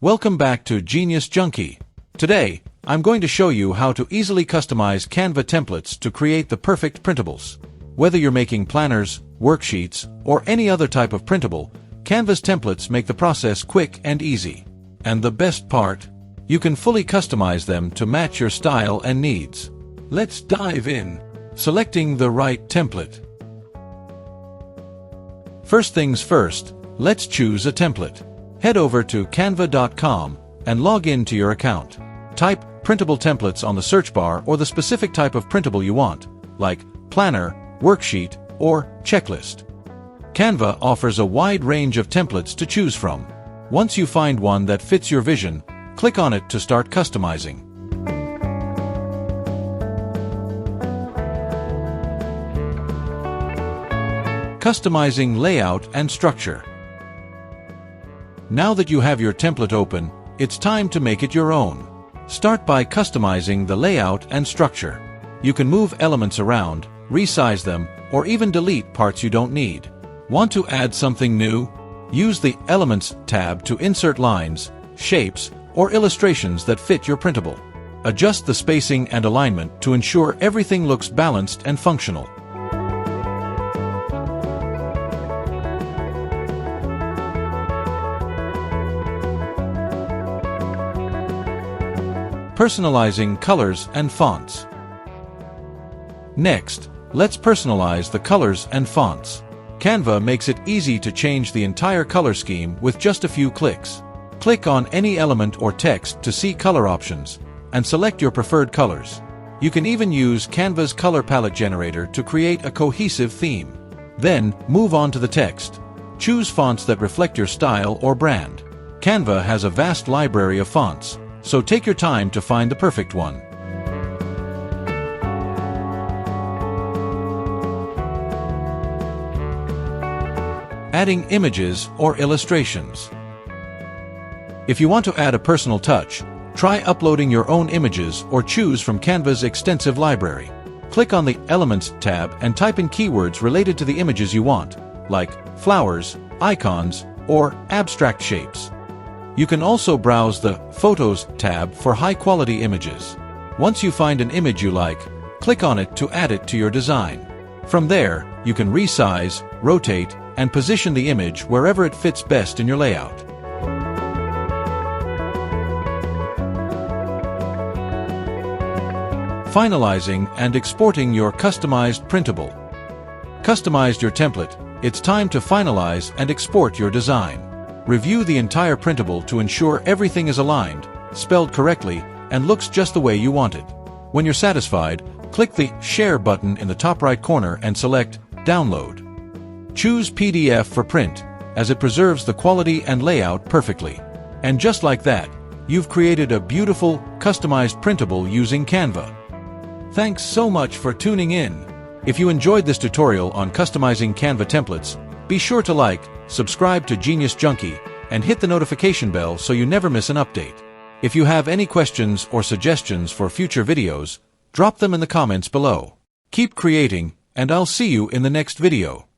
Welcome back to Genius Junkie. Today, I'm going to show you how to easily customize Canva templates to create the perfect printables. Whether you're making planners, worksheets, or any other type of printable, Canva's templates make the process quick and easy. And the best part? You can fully customize them to match your style and needs. Let's dive in. Selecting the right template. First things first, let's choose a template. Head over to canva.com and log in to your account. Type printable templates on the search bar or the specific type of printable you want, like planner, worksheet, or checklist. Canva offers a wide range of templates to choose from. Once you find one that fits your vision, click on it to start customizing. Customizing layout and structure. Now that you have your template open, it's time to make it your own. Start by customizing the layout and structure. You can move elements around, resize them, or even delete parts you don't need. Want to add something new? Use the Elements tab to insert lines, shapes, or illustrations that fit your printable. Adjust the spacing and alignment to ensure everything looks balanced and functional. Personalizing colors and fonts. Next, let's personalize the colors and fonts. Canva makes it easy to change the entire color scheme with just a few clicks. Click on any element or text to see color options, and select your preferred colors. You can even use Canva's color palette generator to create a cohesive theme. Then, move on to the text. Choose fonts that reflect your style or brand. Canva has a vast library of fonts, so take your time to find the perfect one. Adding images or illustrations. If you want to add a personal touch, try uploading your own images or choose from Canva's extensive library. Click on the Elements tab and type in keywords related to the images you want, like flowers, icons, or abstract shapes. You can also browse the Photos tab for high-quality images. Once you find an image you like, click on it to add it to your design. From there, you can resize, rotate, and position the image wherever it fits best in your layout. Finalizing and exporting your customized printable. Customized your template, it's time to finalize and export your design. Review the entire printable to ensure everything is aligned, spelled correctly, and looks just the way you want it. When you're satisfied, click the Share button in the top right corner and select Download. Choose PDF for print, as it preserves the quality and layout perfectly. And just like that, you've created a beautiful, customized printable using Canva. Thanks so much for tuning in. If you enjoyed this tutorial on customizing Canva templates, be sure to like, subscribe to Genius Junkie, and hit the notification bell so you never miss an update. If you have any questions or suggestions for future videos, drop them in the comments below. Keep creating, and I'll see you in the next video.